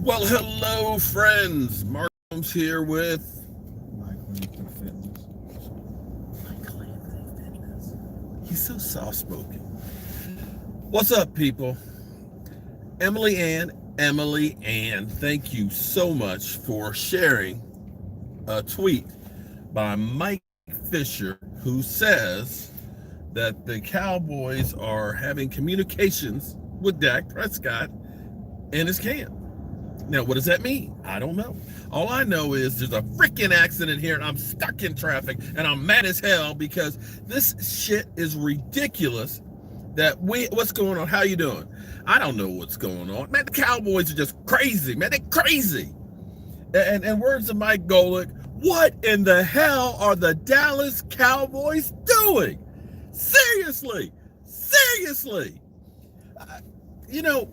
Well, hello, friends. Mark Holmes here with He's so soft-spoken. What's up, people? Emily Ann, thank you so much for sharing a tweet by Mike Fisher, who says that the Cowboys are having communications with Dak Prescott in his camp. Now, what does that mean? I don't know. All I know is there's a freaking accident here and I'm stuck in traffic and I'm mad as hell because this shit is ridiculous. What's going on? How you doing? I don't know what's going on. Man, the Cowboys are just crazy. Man, they're crazy. And words of Mike Golick, what in the hell are the Dallas Cowboys doing? Seriously. You know,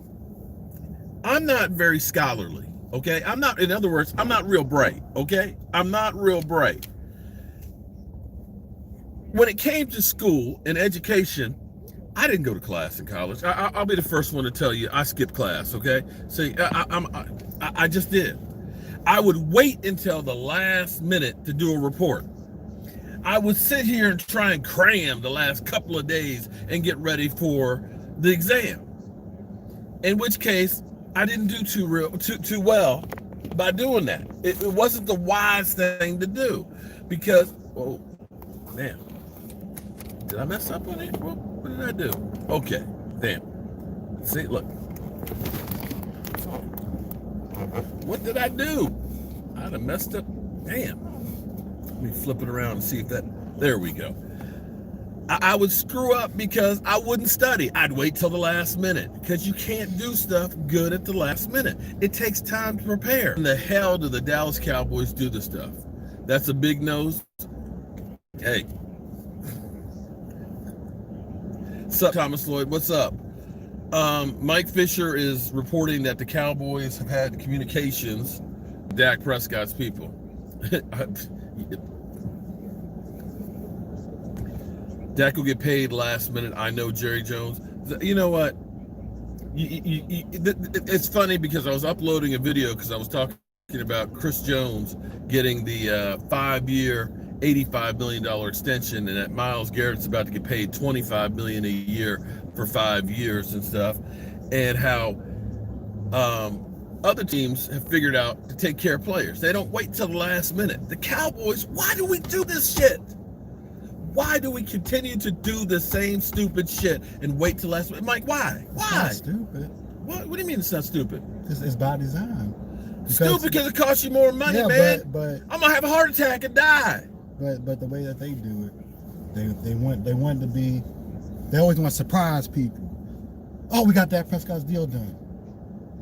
I'm not very scholarly, okay? In other words, I'm not real bright, okay? I'm not real bright. When it came to school and education, I didn't go to class in college. I'll be the first one to tell you I skipped class, okay? See, I just did. I would wait until the last minute to do a report. I would sit here and try and cram the last couple of days and get ready for the exam. In which case, I didn't do too well by doing that. It wasn't the wise thing to do because, oh, man, did I mess up on it? What did I do? Okay, damn. See, look. What did I do? I'd have messed up. Damn. Let me flip it around and see if there we go. I would screw up because I wouldn't study. I'd wait till the last minute because you can't do stuff good at the last minute. It takes time to prepare. In the hell do the Dallas Cowboys do this stuff? That's a big nose. Hey. What's up, Thomas Lloyd? What's up? Mike Fisher is reporting that the Cowboys have had communications with Dak Prescott's people. Dak will get paid last minute. I know, Jerry Jones. You know what? It's funny because I was uploading a video because I was talking about Chris Jones getting the 5-year, $85 million extension, and that Myles Garrett's about to get paid $25 million a year for 5 years and stuff, and how other teams have figured out to take care of players. They don't wait till the last minute. The Cowboys, why do we do this shit? Why do we continue to do the same stupid shit and wait till last minute? Mike, why? It's not stupid. What do you mean it's not stupid? It's by design. Stupid because it costs you more money, man. But I'm gonna have a heart attack and die. But the way that they do it, they want to be. They always want to surprise people. Oh, we got that Prescott's deal done.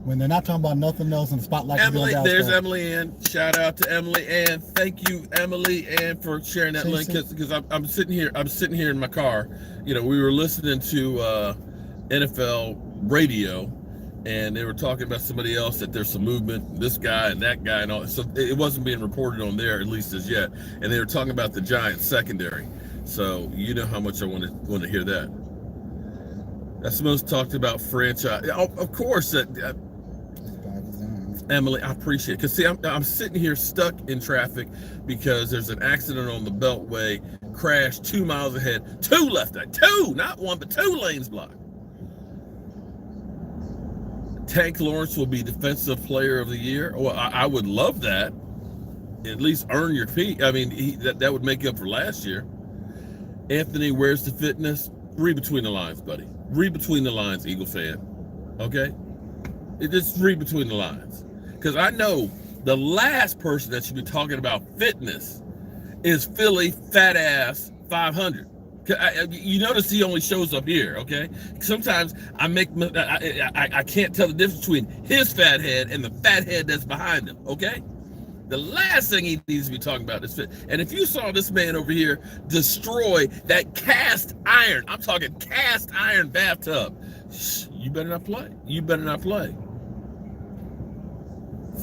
When they're not talking about nothing else in the spotlight. There's Emily Ann. Shout out to Emily Ann. Thank you, Emily Ann, for sharing that link. Because I'm sitting here in my car. You know, we were listening to NFL radio, and they were talking about somebody else that there's some movement, this guy and that guy, and all. So it wasn't being reported on there, at least as yet. And they were talking about the Giants secondary. So you know how much I want to hear that. That's the most talked about franchise. Of course, Emily, I appreciate it. Because, see, I'm sitting here stuck in traffic because there's an accident on the Beltway, crash 2 miles ahead, 2 left, 2, not 1, but 2 lanes blocked. Tank Lawrence will be Defensive Player of the Year. Well, I would love that. At least earn your fee. I mean, that would make up for last year. Anthony, where's the fitness? Read between the lines, buddy. Read between the lines, Eagle fan. Okay? Just read between the lines. Because I know the last person that should be talking about fitness is Philly Fat Ass 500. You notice he only shows up here, okay? Sometimes I can't tell the difference between his fat head and the fat head that's behind him, okay? The last thing he needs to be talking about is fit. And if you saw this man over here destroy that cast iron, I'm talking cast iron bathtub, you better not play. You better not play.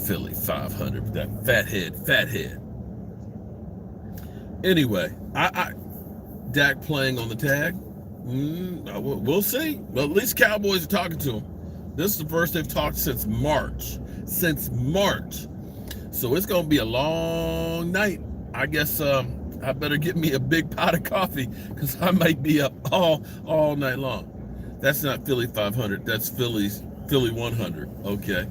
Philly 500 with that fat head. Anyway, Dak playing on the tag. We'll see. Well, at least Cowboys are talking to him. This is the first they've talked since March. since March. So it's going to be a long night. I guess I better get me a big pot of coffee because I might be up all night long. That's not Philly 500. That's Philly 100. Okay.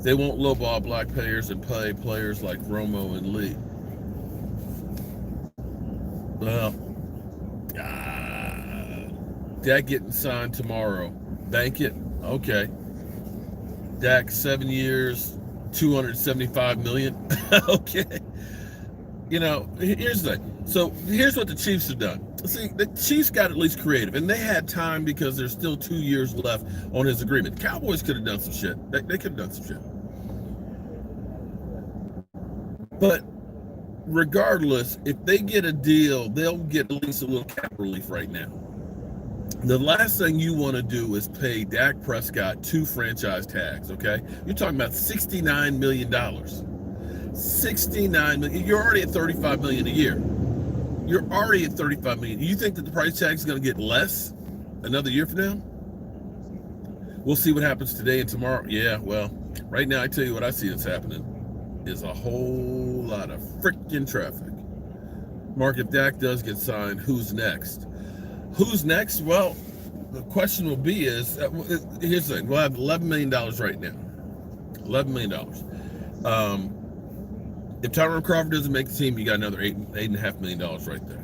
They won't lowball black players and pay players like Romo and Lee. Well, Dak getting signed tomorrow. Bank it. Okay. Dak 7 years, $275 million. Okay. You know, here's the thing. So here's what the Chiefs have done. See, the Chiefs got at least creative, and they had time because there's still 2 years left on his agreement. Cowboys could have done some shit. They could have done some shit. But regardless, if they get a deal, they'll get at least a little cap relief right now. The last thing you want to do is pay Dak Prescott 2 franchise tags, okay? You're talking about $69 million. $69 million. You're already at $35 million a year. You're already at $35 million. You think that the price tag is going to get less another year from now? We'll see what happens today and tomorrow. Yeah, well, right now I tell you what I see that's happening is a whole lot of freaking traffic. Mark, if Dak does get signed, who's next? Who's next? Well, the question will be is, here's the thing. We'll have $11 million right now. $11 million. If Tyrone Crawford doesn't make the team, you got another $8.5 million right there.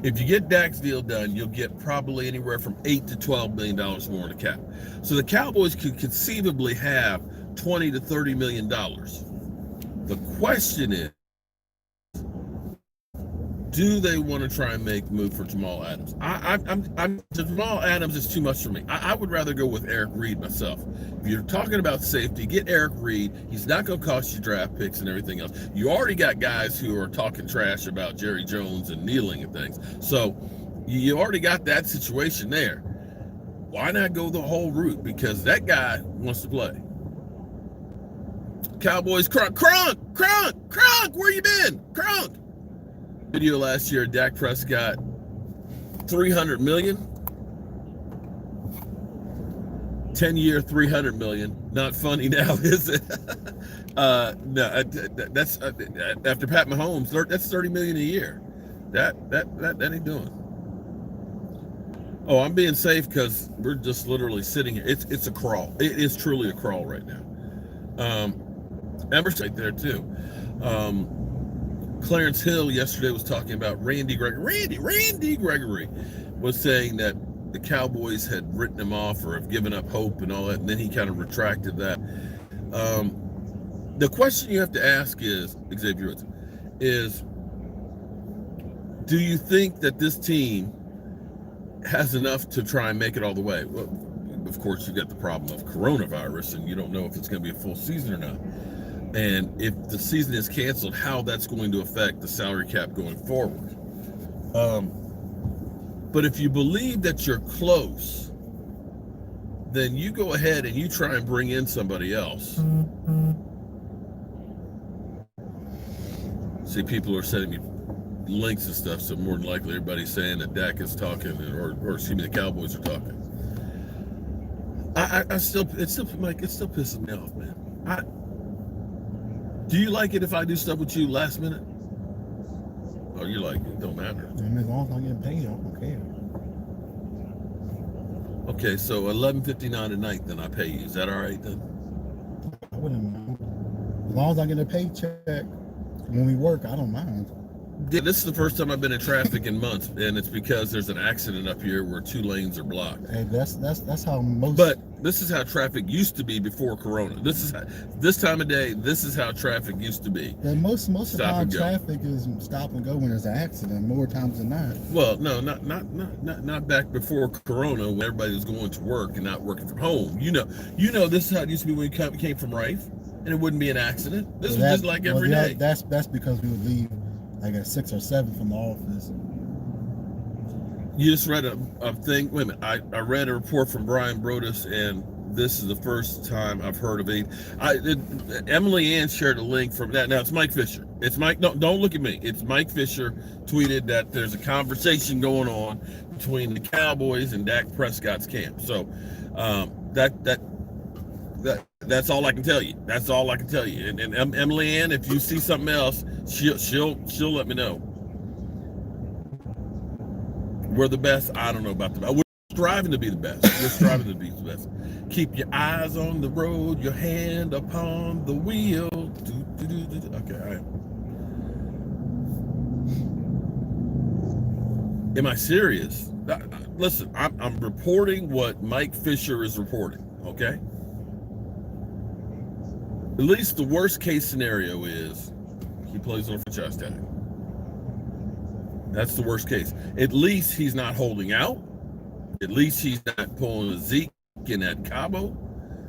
If you get Dak's deal done, you'll get probably anywhere from $8 to $12 million more in the cap. So the Cowboys could conceivably have $20 to $30 million. The question is, do they want to try and make a move for Jamal Adams? Jamal Adams is too much for me. I would rather go with Eric Reed myself. If you're talking about safety, get Eric Reed. He's not going to cost you draft picks and everything else. You already got guys who are talking trash about Jerry Jones and kneeling and things. So you already got that situation there. Why not go the whole route? Because that guy wants to play. Cowboys, Crunk, where you been? Crunk. Video last year, Dak Prescott, $300 million. 10-year, $300 million. Not funny now, is it? No, that's after Pat Mahomes. That's $30 million a year. That ain't doing. Oh, I'm being safe because we're just literally sitting here. It's a crawl. It is truly a crawl right now. Emerson right there too. Clarence Hill yesterday was talking about Randy Gregory. Randy Gregory was saying that the Cowboys had written him off or have given up hope and all that, and then he kind of retracted that. The question you have to ask is, Xavier, is do you think that this team has enough to try and make it all the way? Well, of course, you've got the problem of coronavirus, and you don't know if it's going to be a full season or not. And if the season is canceled, how that's going to affect the salary cap going forward. But if you believe that you're close, then you go ahead and you try and bring in somebody else. See, people are sending me links and stuff, so more than likely everybody's saying that Dak is talking, or excuse me, the Cowboys are talking. It still pisses me off, man. Do you like it if I do stuff with you last minute? Oh, you like it? Don't matter. I mean, as long as I get paid, I don't care. Okay, so $11.59 a night, then I pay you. Is that all right then? I wouldn't mind. As long as I get a paycheck when we work, I don't mind. Yeah, this is the first time I've been in traffic in months, and it's because there's an accident up here where 2 lanes are blocked. Hey, that's how most. But this is how traffic used to be before Corona. This time of day. This is how traffic used to be. Yeah, most of the time traffic is stop and go when there's an accident. More times than not. Well, no, not back before Corona when everybody was going to work and not working from home. You know, this is how it used to be when you came from Rife, and it wouldn't be an accident. This was just like every day. That's because we would leave like at 6 or 7 from the office. You just read a thing. Wait a minute. I read a report from Brian Brodus, and this is the first time I've heard of it. Emily Ann shared a link from that. Now it's Mike Fisher. It's Mike. No, don't look at me. It's Mike Fisher tweeted that there's a conversation going on between the Cowboys and Dak Prescott's camp. So that That's all I can tell you. That's all I can tell you. And Emily Ann, if you see something else, she'll let me know. We're the best. I don't know about the best. We're striving to be the best. We're striving to be the best. Keep your eyes on the road, your hand upon the wheel. Okay, all right. Am I serious? Listen, I'm reporting what Mike Fisher is reporting, okay? At least the worst case scenario is he plays on a franchise tag. That's the worst case. At least he's not holding out. At least he's not pulling a Zeke in that Cabo,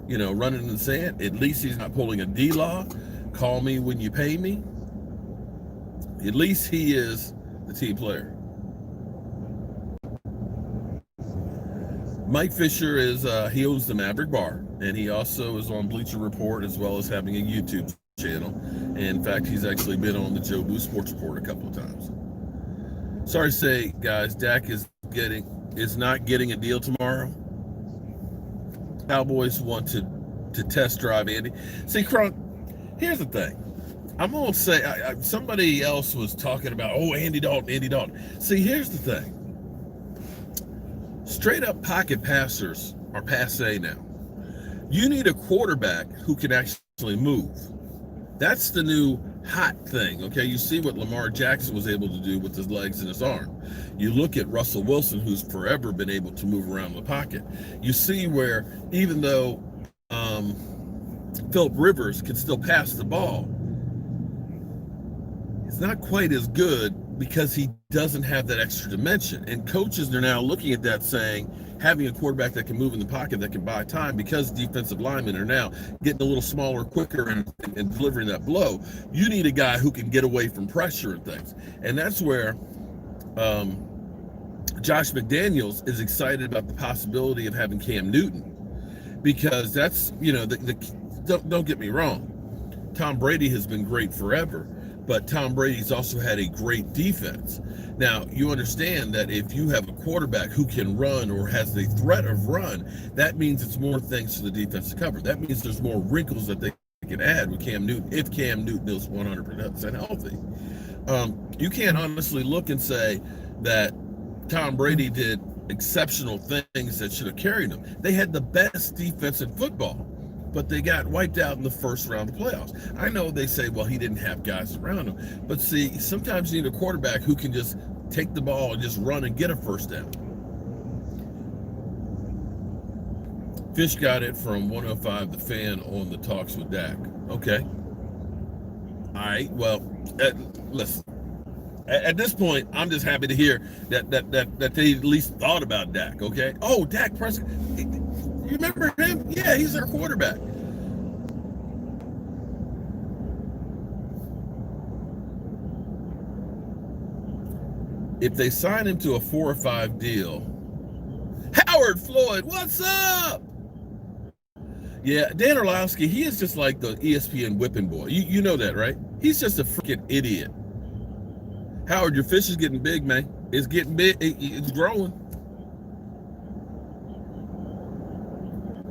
running in the sand. At least he's not pulling a D-Law. Call me when you pay me. At least he is the team player. Mike Fisher he owns the Maverick Bar, and he also is on Bleacher Report as well as having a YouTube channel. And in fact, he's actually been on the Joe Boo Sports Report a couple of times. Sorry to say, guys, Dak is not getting a deal tomorrow. Cowboys want to test drive Andy. See, Crunk, here's the thing. I'm going to say, somebody else was talking about, Andy Dalton. See, here's the thing. Straight up pocket passers are passe now. You need a quarterback who can actually move. That's the new hot thing, okay? You see what Lamar Jackson was able to do with his legs and his arm. You look at Russell Wilson, who's forever been able to move around the pocket. You see where even though Phillip Rivers can still pass the ball, it's not quite as good because he doesn't have that extra dimension. And coaches are now looking at that saying, having a quarterback that can move in the pocket, that can buy time, because defensive linemen are now getting a little smaller, quicker, and delivering that blow. You need a guy who can get away from pressure and things. And that's where Josh McDaniels is excited about the possibility of having Cam Newton, because that's, don't get me wrong, Tom Brady has been great forever, but Tom Brady's also had a great defense. Now, you understand that if you have a quarterback who can run or has the threat of run, that means it's more things for the defense to cover. That means there's more wrinkles that they can add with Cam Newton, if Cam Newton is 100% healthy. You can't honestly look and say that Tom Brady did exceptional things that should have carried them. They had the best defense in football, but they got wiped out in the first round of the playoffs. I know they say, well, he didn't have guys around him. But see, sometimes you need a quarterback who can just take the ball and just run and get a first down. Fish got it from 105, the fan, on the talks with Dak. Okay. All right, well, listen. At this point, I'm just happy to hear that they at least thought about Dak, okay? Oh, Dak Prescott. You remember him? Yeah, he's our quarterback. If they sign him to a 4 or 5 deal, Howard Floyd, what's up? Yeah, Dan Orlovsky, he is just like the ESPN whipping boy. You know that, right? He's just a freaking idiot. Howard, your fish is getting big, man. It's getting big. It's growing.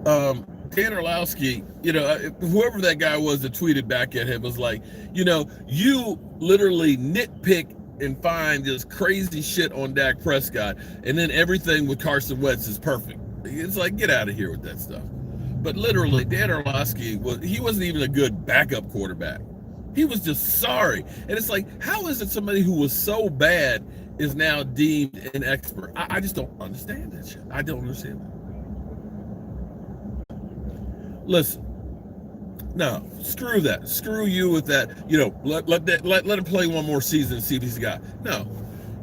Dan Orlovsky, whoever that guy was that tweeted back at him was like, you literally nitpick and find this crazy shit on Dak Prescott, and then everything with Carson Wentz is perfect. It's like, get out of here with that stuff. But literally, Dan Orlovsky, he wasn't even a good backup quarterback. He was just sorry. And it's like, how is it somebody who was so bad is now deemed an expert? I just don't understand that shit. I don't understand that. Listen, no, screw that. Screw you with that. Let him play one more season and see if he's got. No,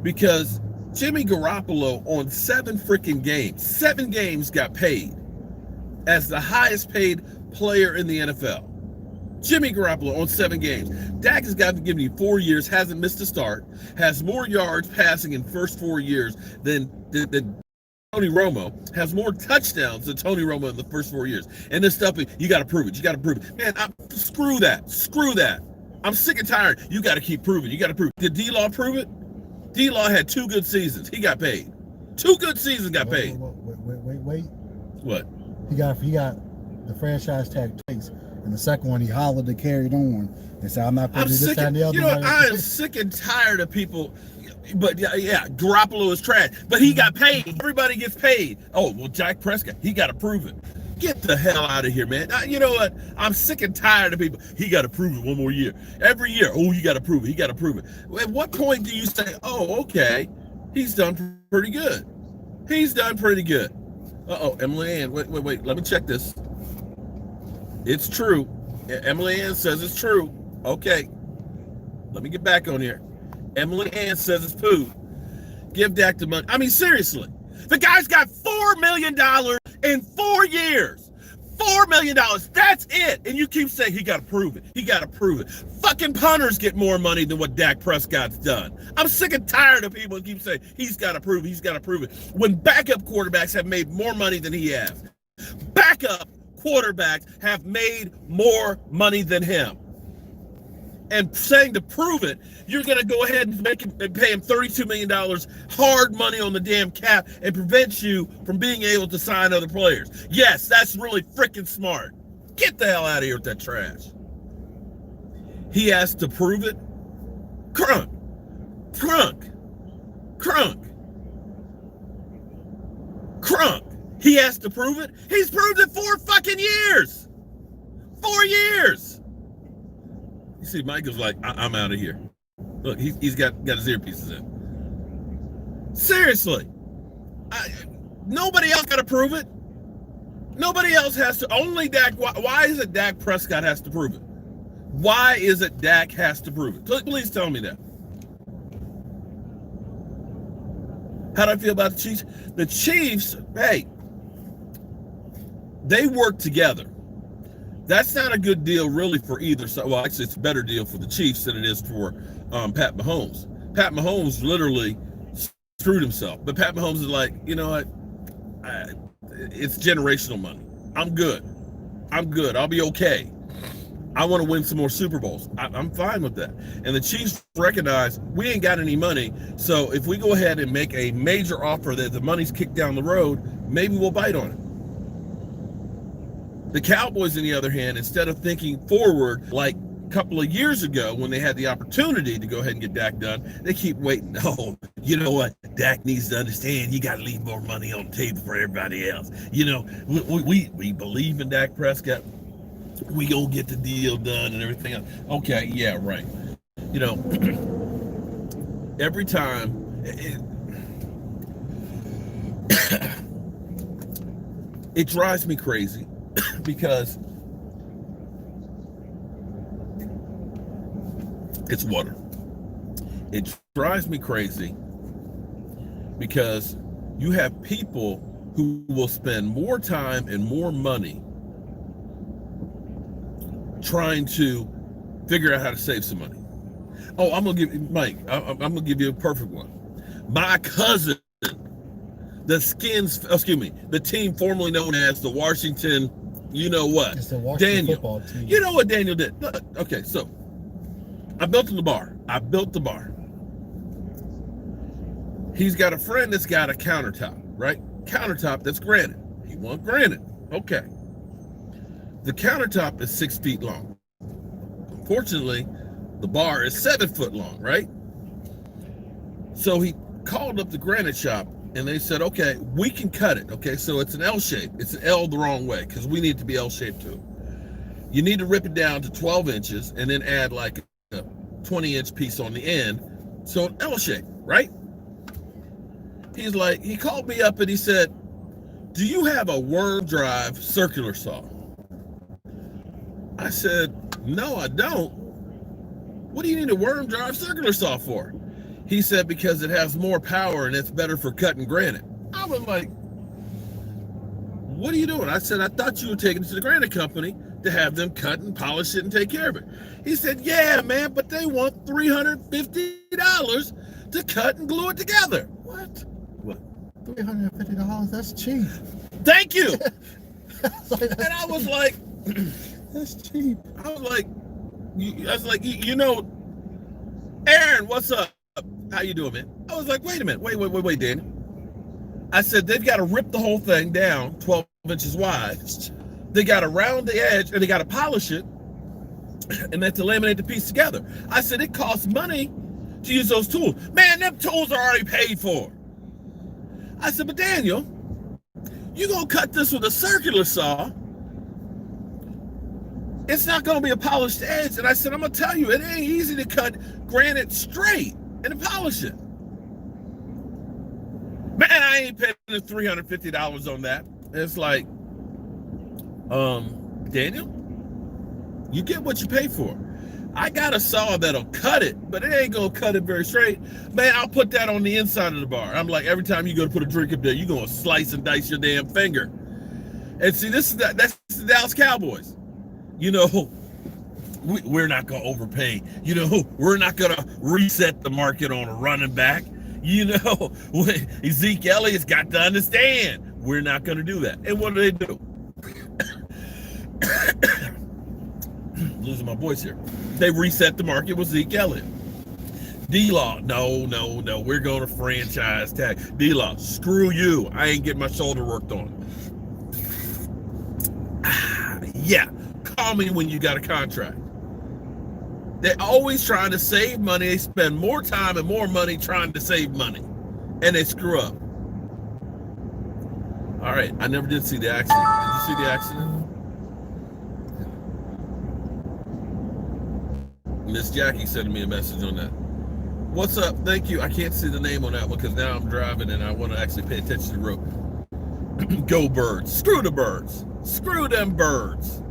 because Jimmy Garoppolo on 7 games got paid as the highest paid player in the NFL. Jimmy Garoppolo on 7 games. Dak has got to give me 4 years, hasn't missed a start, has more yards passing in first 4 years than Tony Romo, has more touchdowns than Tony Romo in the first 4 years. And this stuff, you got to prove it. Man, screw that. I'm sick and tired. You got to keep proving. You got to prove. Did D-Law prove it? D-Law had 2 good seasons. He got paid. 2 good seasons got paid. Wait. What? He got the franchise tag takes. And the second one, he hollered and carried on and said, I'm not going to do this, that, and the other. You know what? I am sick and tired of people. But yeah, Garoppolo is trash. But he got paid. Everybody gets paid. Oh, well, Dak Prescott, he got to prove it. Get the hell out of here, man. You know what? I'm sick and tired of people. He got to prove it one more year. Every year, oh, you got to prove it. He got to prove it. At what point do you say, oh, okay, he's done pretty good? He's done pretty good. Uh-oh, Emily Ann, wait. Let me check this. It's true. Emily Ann says it's true. Okay. Let me get back on here. Emily Ann says it's poo. Give Dak the money. I mean, seriously. The guy's got $4 million in 4 years. $4 million. That's it. And you keep saying he got to prove it. He got to prove it. Fucking punters get more money than what Dak Prescott's done. I'm sick and tired of people who keep saying he's got to prove it. He's got to prove it. When backup quarterbacks have made more money than he has. Backup quarterbacks have made more money than him. And saying to prove it, you're going to go ahead and pay him $32 million hard money on the damn cap and prevent you from being able to sign other players. Yes, that's really freaking smart. Get the hell out of here with that trash. He has to prove it. Crunk. He has to prove it. He's proved it 4 fucking years. 4 years. You see, Michael's like, I'm out of here. Look, he's got his earpieces in. Seriously. Nobody else got to prove it. Nobody else has to. Only Dak. Why is it Dak Prescott has to prove it? Why is it Dak has to prove it? Please tell me that. How do I feel about the Chiefs? The Chiefs, hey, they work together. That's not a good deal really for either side. Well, actually, it's a better deal for the Chiefs than it is for Pat Mahomes. Pat Mahomes literally screwed himself. But Pat Mahomes is like, you know what? It's generational money. I'm good. I'll be okay. I want to win some more Super Bowls. I'm fine with that. And the Chiefs recognize we ain't got any money. So if we go ahead and make a major offer that the money's kicked down the road, maybe we'll bite on it. The Cowboys, on the other hand, instead of thinking forward like a couple of years ago when they had the opportunity to go ahead and get Dak done, they keep waiting. Oh, you know what? Dak needs to understand you got to leave more money on the table for everybody else. You know, we believe in Dak Prescott. We gonna get the deal done and everything else. Okay, yeah, right. You know, every time it drives me crazy. Because it's water. It drives me crazy because you have people who will spend more time and more money trying to figure out how to save some money. Oh, I'm gonna give you, Mike, I'm gonna give you a perfect one. My cousin, the team formerly known as the Washington, you know what? It's the Washington Daniel. football team. You know what Daniel did? Okay, so I built the bar. He's got a friend that's got a countertop, right? Countertop that's granite. He wants granite. Okay. The countertop is 6 feet long. Unfortunately, the bar is 7 foot long, right? So he called up the granite shop and they said, okay, we can cut it. Okay, so it's an L shape. It's an L the wrong way because we need it to be L shaped too. You need to rip it down to 12 inches and then add like a 20-inch piece on the end. So an L shape, right? He's like, he called me up and he said, do you have a worm drive circular saw? I said, no, I don't. What do you need a worm drive circular saw for? He said, because it has more power and it's better for cutting granite. I was like, what are you doing? I said, I thought you were taking it to the granite company to have them cut and polish it and take care of it. He said, yeah, man, but they want $350 to cut and glue it together. What? $350, that's cheap. Thank you. And I was like, that's cheap. I was like, you know, Aaron, what's up? How you doing, man? I was like, wait a minute. Wait, Danny. I said, they've got to rip the whole thing down 12 inches wide. They got to round the edge and they got to polish it and then to laminate the piece together. I said, it costs money to use those tools. Man, them tools are already paid for. I said, but Daniel, you're going to cut this with a circular saw. It's not going to be a polished edge. And I said, I'm going to tell you, it ain't easy to cut granite straight and to polish it. Man, I ain't paying $350 on that. It's like, Daniel, you get what you pay for. I got a saw that'll cut it, but it ain't gonna cut it very straight. Man, I'll put that on the inside of the bar. I'm like, every time you go to put a drink up there, you're gonna slice and dice your damn finger. And see, that's the Dallas Cowboys. You know, we're not gonna overpay. You know, we're not gonna reset the market on a running back. You know, Zeke Elliott's got to understand we're not gonna do that. And what do? Losing my voice here. They reset the market with Zeke Elliott. D-Law, no, we're going to franchise tag. D-Law, screw you. I ain't getting my shoulder worked on. Yeah, call me when you got a contract. They're always trying to save money. They spend more time and more money trying to save money. And they screw up. All right, I never did see the accident. Did you see the accident? Miss Jackie sent me a message on that. What's up? Thank you. I can't see the name on that one because now I'm driving and I want to actually pay attention to the road. Go birds. Screw the birds. Screw them birds.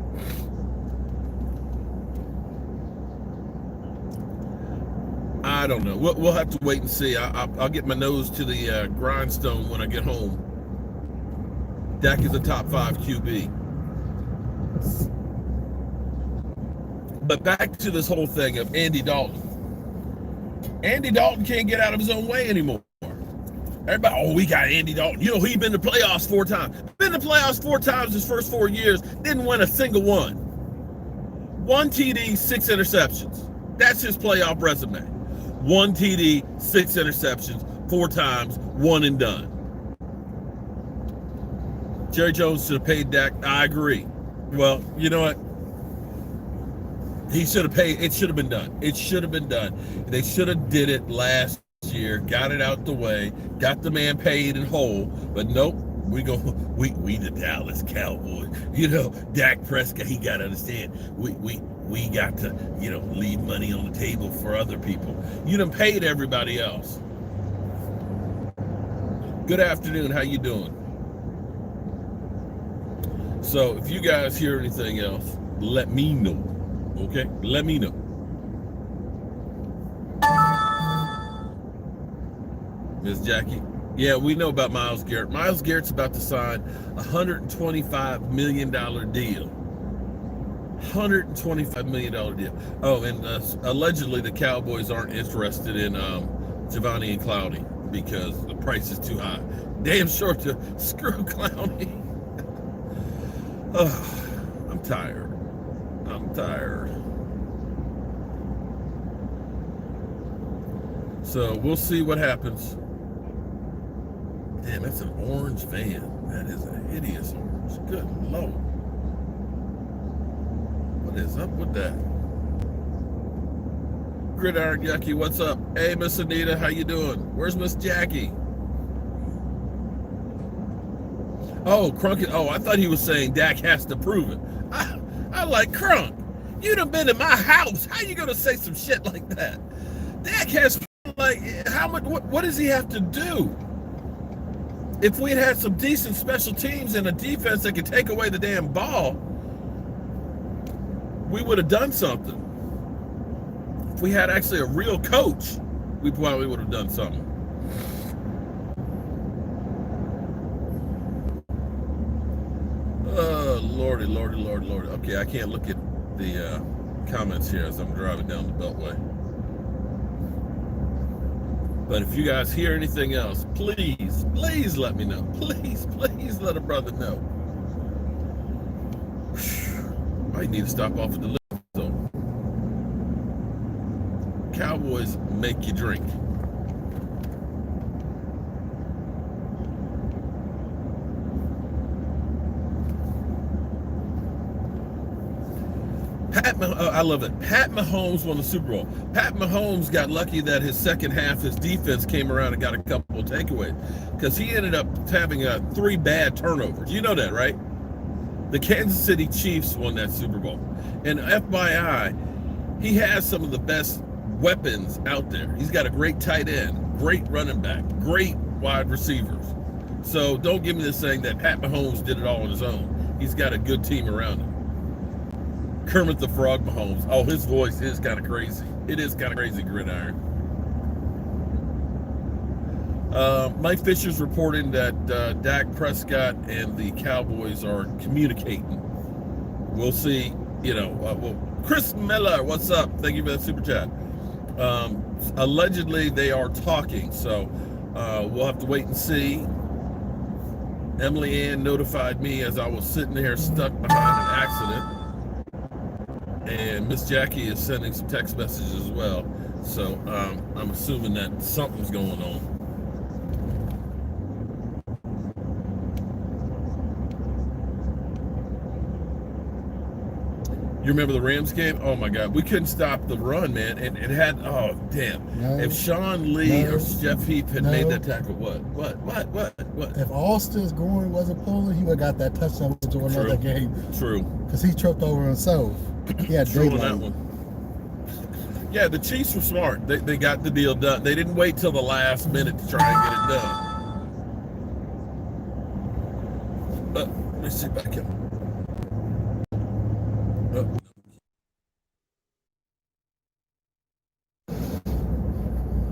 I don't know. We'll have to wait and see. I'll get my nose to the grindstone when I get home. Dak is a top 5 QB. But back to this whole thing of Andy Dalton. Andy Dalton can't get out of his own way anymore. Everybody, oh, we got Andy Dalton. You know, he's been to playoffs 4 times. Been to playoffs 4 times his first 4 years. Didn't win a single one. 1 TD, 6 interceptions. That's his playoff resume. 1 TD, 6 interceptions, 4 times, 1 and done. Jerry Jones should have paid Dak. I agree. Well, you know what? He should have paid. It should have been done. It should have been done. They should have did it last year, got it out the way, got the man paid and whole. But nope, we the Dallas Cowboys. You know, Dak Prescott, he got to understand. We got to, you know, leave money on the table for other people. You done paid everybody else. Good afternoon. How you doing? So if you guys hear anything else, let me know. Okay, let me know. Miss Jackie. Yeah, we know about Myles Garrett. Myles Garrett's about to sign a $125 million deal. $125 million deal. Oh, and allegedly the Cowboys aren't interested in Giovanni and Clowney because the price is too high. Damn sure to screw Clowney. Oh, I'm tired. So we'll see what happens. Damn, that's an orange van. That is a hideous orange. Good Lord. What is up with that? Gridiron Yucky, what's up? Hey, Miss Anita, how you doing? Where's Miss Jackie? Oh, Crunk. Oh, I thought he was saying Dak has to prove it. I like Crunk. You done been in my house. How you gonna say some shit like that? Dak has, like, how much? What does he have to do? If we had some decent special teams and a defense that could take away the damn ball, we would have done something. If we had actually a real coach, we probably would have done something. Lordy. Okay, I can't look at the comments here as I'm driving down the Beltway. But if you guys hear anything else, please let me know. Please let a brother know. Might need to stop off at the liquor store. Cowboys make you drink. I love it. Pat Mahomes won the Super Bowl. Pat Mahomes got lucky that his second half, his defense came around and got a couple of takeaways because he ended up having 3 bad turnovers. You know that, right? The Kansas City Chiefs won that Super Bowl. And FYI, he has some of the best weapons out there. He's got a great tight end, great running back, great wide receivers. So don't give me this saying that Pat Mahomes did it all on his own. He's got a good team around him. Kermit the Frog Mahomes. Oh, his voice is kind of crazy. It is kind of crazy, Gridiron. Mike Fisher's reporting that Dak Prescott and the Cowboys are communicating. We'll see. Chris Miller, what's up? Thank you for that super chat. Allegedly, they are talking, so we'll have to wait and see. Emily Ann notified me as I was sitting there stuck behind an accident. And Miss Jackie is sending some text messages as well. So I'm assuming that something's going on. You remember the Rams game? Oh my God, we couldn't stop the run, man. And it had, oh damn. No, if Sean Lee or Jeff Heath had made that tackle, what? If Austin's Goring wasn't pulling, he would have got that touchdown to another game. True. Because he tripped over himself. He had True on that one. Yeah, the Chiefs were smart. They got the deal done. They didn't wait till the last minute to try and get it done. Let me see back here.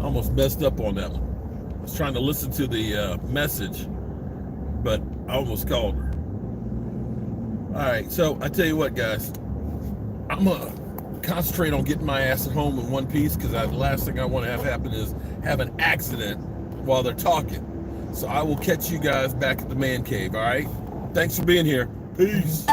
Almost messed up on that one. I was trying to listen to the message, but I almost called her. All right, so I tell you what, guys, I'm gonna concentrate on getting my ass at home in one piece because the last thing I want to have happen is have an accident while they're talking. So I will catch you guys back at the man cave. All right, thanks for being here. Peace.